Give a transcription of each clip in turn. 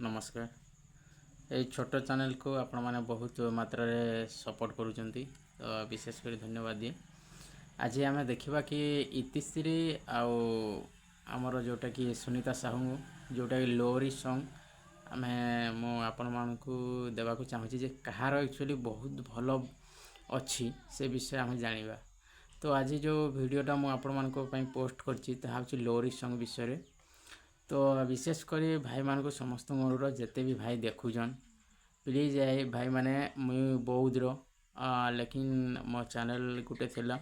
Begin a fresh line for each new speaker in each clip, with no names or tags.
नमस्कार। ये छोट चैनल को आपण मैंने बहुत मात्रा रे सपोर्ट करुँच तो विशेषकर धन्यवाद दिए। आज आम देखा कि इतिश्री आमर जोटा कि सुनीता साहू जोटा कि लोरी सॉन्ग आम आपण मानू देवाक चाहूँगी जे कहार एक्चुअली बहुत भल अच्छी से विषय आम जाना। तो आज जो वीडियोटा मुझे पोस्ट कर लोरी सॉन्ग विषय। तो विशेषकर भाई मान को समस्त अनुरोध जिते भी भाई देखुन प्लीज ए भाई माने मुई बौद्र लेकिन मो चैनल गोटे थिला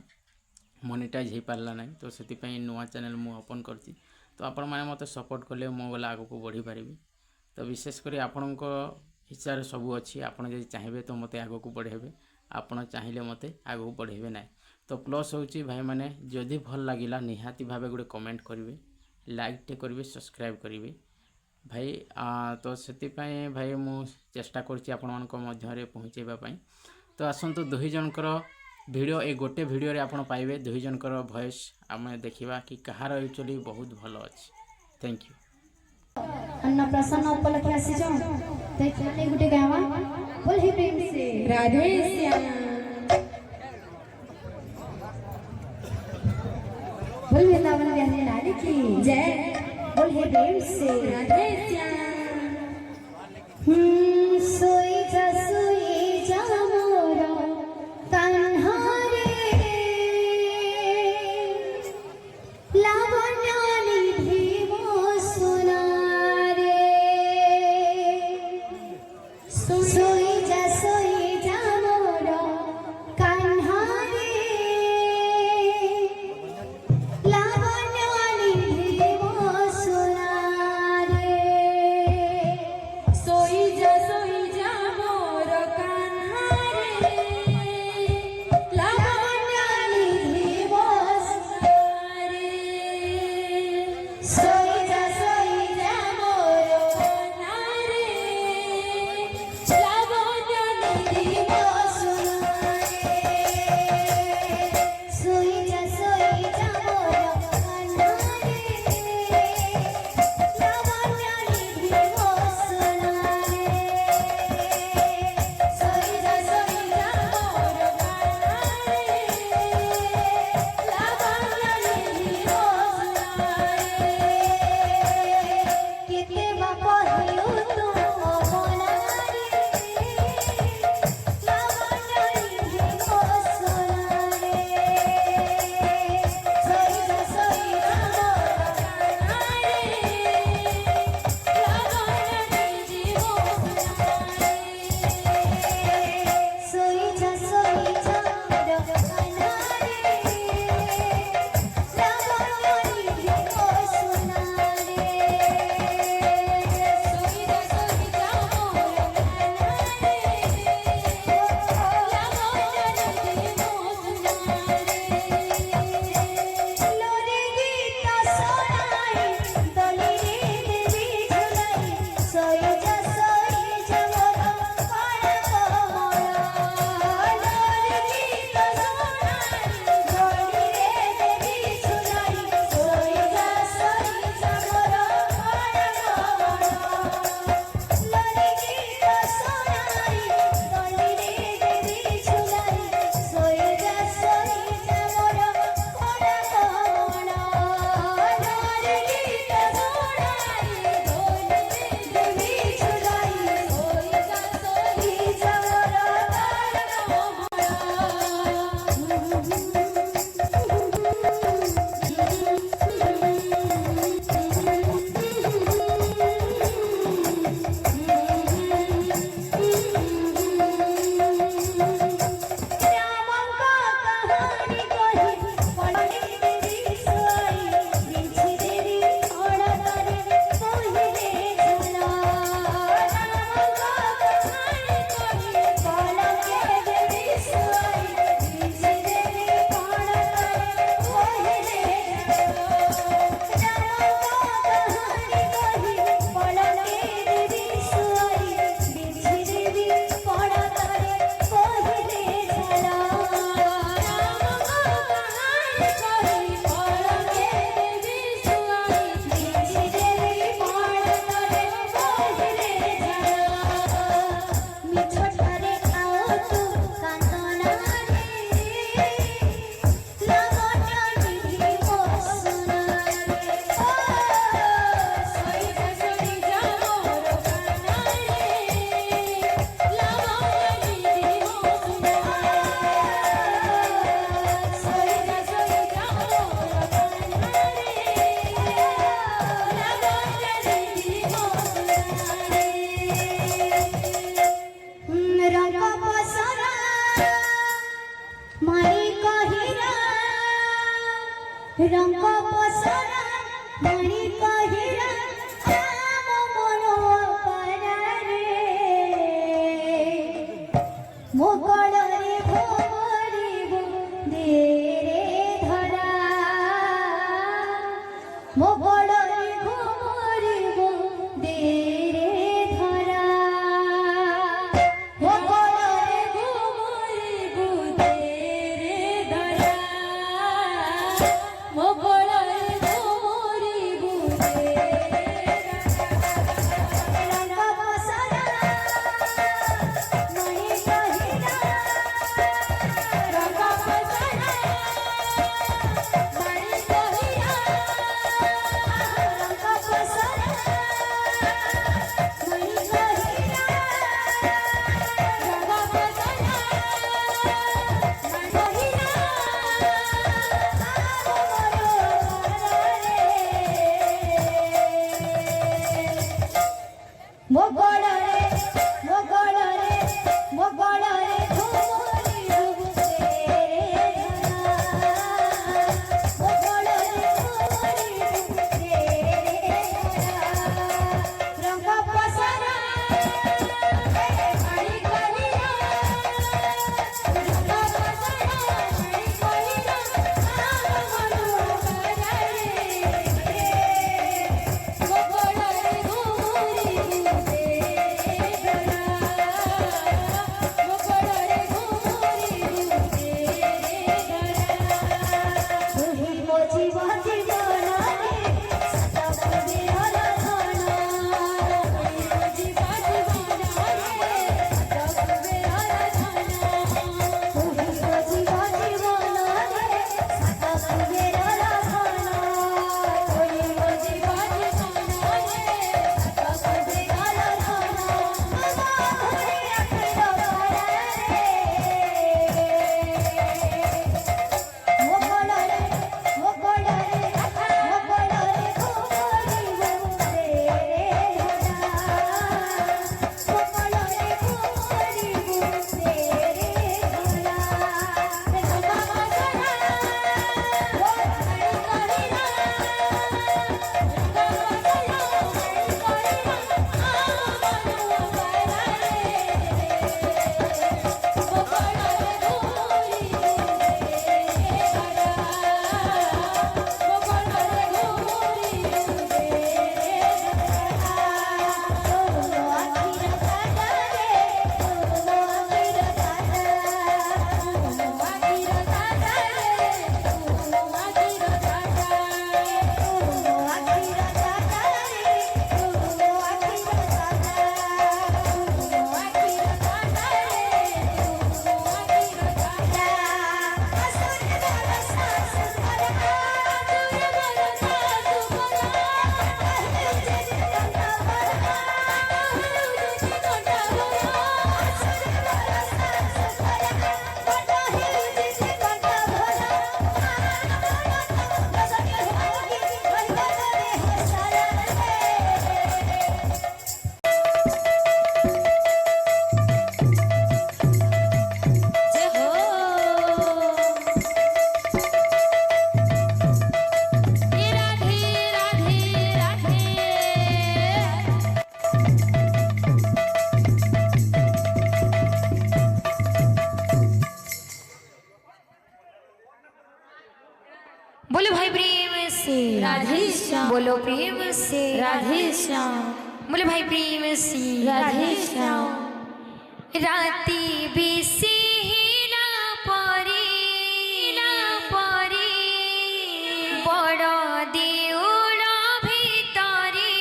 मोनेटाइज हो पारा ना तो से नुआ चैनल मु ओपन करती तो आपण मैंने मत सपोर्ट कले मो गला आग को बढ़ी पारि। तो विशेषकर आपण इच्छा सबू अच्छी आपड़ जब चाहिए तो मत आग को बढ़ेबे आपड़ चाहिए मत आग को बढ़ेबे ना। तो प्लस हूँ भाई मैंने जदि भल लगिला निहाती भाव गोटे कमेंट करेंगे लाइक टे करेंगे सब्सक्राइब करेंगे भाई। तो से भाई मु चेष्टा कर पहुँचेवाई। तो आसतु दुई जनकर वीडियो ए गोटे वीडियो रे आपण पाइबे दुई जनकर वॉइस आम देखा कि कहार एक्चुअली बहुत भल अच्छी। Thank you.
अन्नप्रसन्न उपलक्षे आसीछो ते गुटे गावा बोल हे प्रेम से राधे श्याम बोल वृंदावन बिहारी लाल की जय बोल हे प्रेम से राधे श्याम। सोई जा मोरा कान्हा रे लावण्य निधि मो सुना रे। सोई जा मोरा कान्हा रे लावण्य निधि मो सुना रे। सोई जा मोर कान्हा रे लावण्य निधि मो सुना रे। सोई जा मोर कान्हा रे लावण्य निधि मो सुना रे। सोई जा मोर कान्हा रे लावण्य निधि मो सुना रे। सोई जा मोर कान्हा रे लावण्य निधि मो सुना रे। केते बाप हियो तू अपना रे लावण्य निधि मो सुना रे। सोई जा मोर कान्हा रे लावण्य निधि मो सुना रे। सोई जा मोर कान्हा रे लावण्य निधि मो सुना रे। सोई जा
बोलो भाई प्रेम से
राधे श्याम।
बोलो प्रेम से
राधे श्याम।
बोलो भाई प्रेम से
राधे श्याम।
राती बेसी हिला परी बड़ देउल भितरी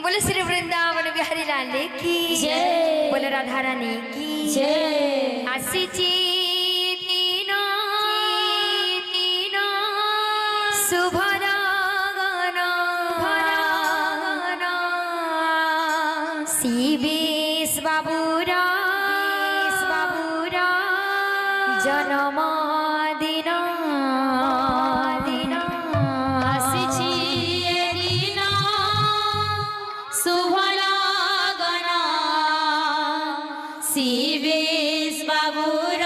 बोलो श्री वृंदावन बिहारी लाल की
जय।
बोलो राधा रानी की
जय।
आशीची तीनो शुभरागन शिवेश बाबूरा जन्मदिन
ଆସିଛି ଏ ଦିନ ଶୁଭ ଲଗ୍ନ ଶିବେଶ ବାବୁର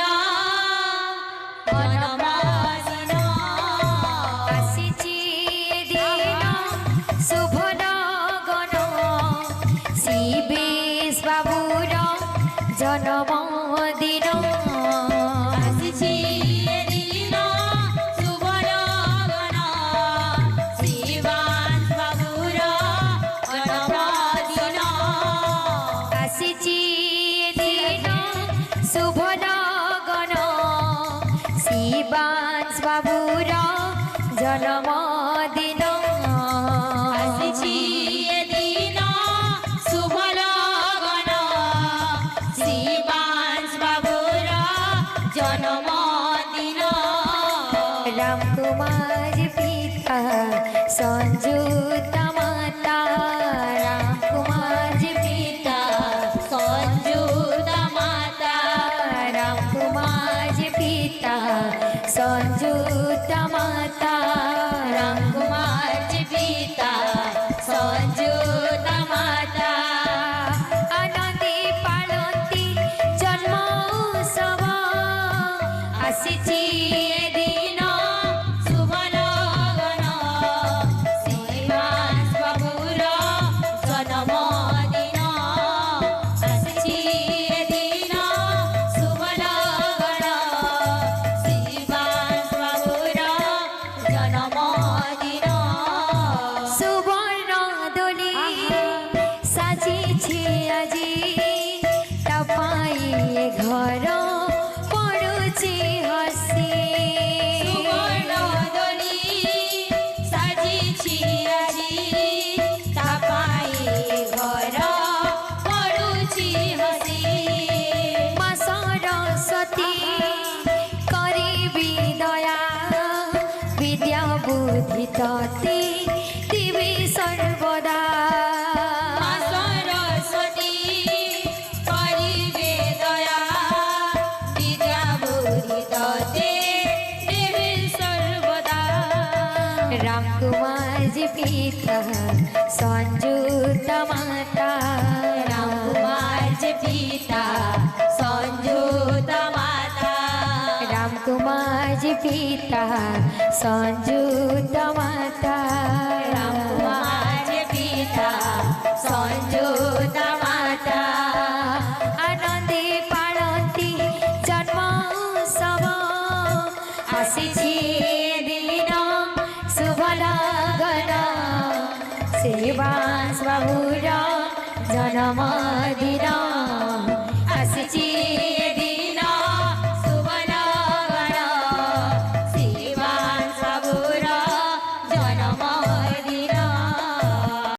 ଜନ୍ମଦିନ।
ଆସିଛି ବାବୁର ଜନ୍ମଦିନ
ଆସିଛି ଏ ଦିନ ଶୁଭ ଲଗନ ଶିବାଂଶ ବାବୁର ଜନ୍ମଦିନ
राम कुमार पिता संयुक्त माता राम कुमार पिता
ସଂଯୁକ୍ତ ମାତା
राम कुमार पिता संयुक्त माता
ରାମ କୁମାର ପିତା ସଂଯୁକ୍ତ ମାତା
आनंदी पालती जन्म उत्सव
ଆସିଛି ଏ ଦିନ ଶୁଭ ଲଗନ ଶିବାଂଶ ବାବୁର ଜନ୍ମଦିନ ଆସିଛି ଏ ଦିନ ଶୁଭ ଲଗନ ଶିବାଂଶ ବାବୁର ଜନ୍ମଦିନ
सुवर्ण दोली साजिछे আজি तपाईँ घर पडुछि हसी
ସୁବର୍ଣ୍ଣ ଦୋଳି ସାଜିଛି ଆଜି ତା ପାଇଁ ଘର ପଡ଼ୁଛି ହସି
ମା ସରସ୍ୱତୀ କରିବି ଦୟା ବିଦ୍ୟା ବୁଦ୍ଧି ତତେ ଦିବି ସର୍ବଦା
ମା ସରସ୍ୱତୀ କରିବେ ଦୟା ବିଦ୍ୟା ବୁଦ୍ଧି ତତେ ଦେବେ ସର୍ବଦା
राम कुमार जी पिता संयुक्त माता
ରାମ କୁମାର ପିତା ସଂଯୁକ୍ତ ମାତା
राम कुमार जी पिता संयुक्त माता
ରାମ କୁମାର ପିତା ସଂଯୁକ୍ତ ମାତା
आनंदी पालती जन्म उत्सव ଆସିଛି ଦିନ शुभ लगन शिवांश बाबुर जन्मदिन
ଆସିଛି ଏ ଦିନ ଶୁଭ ଲଗନ ଶିବାଂଶ ବାବୁର ଜନ୍ମଦିନ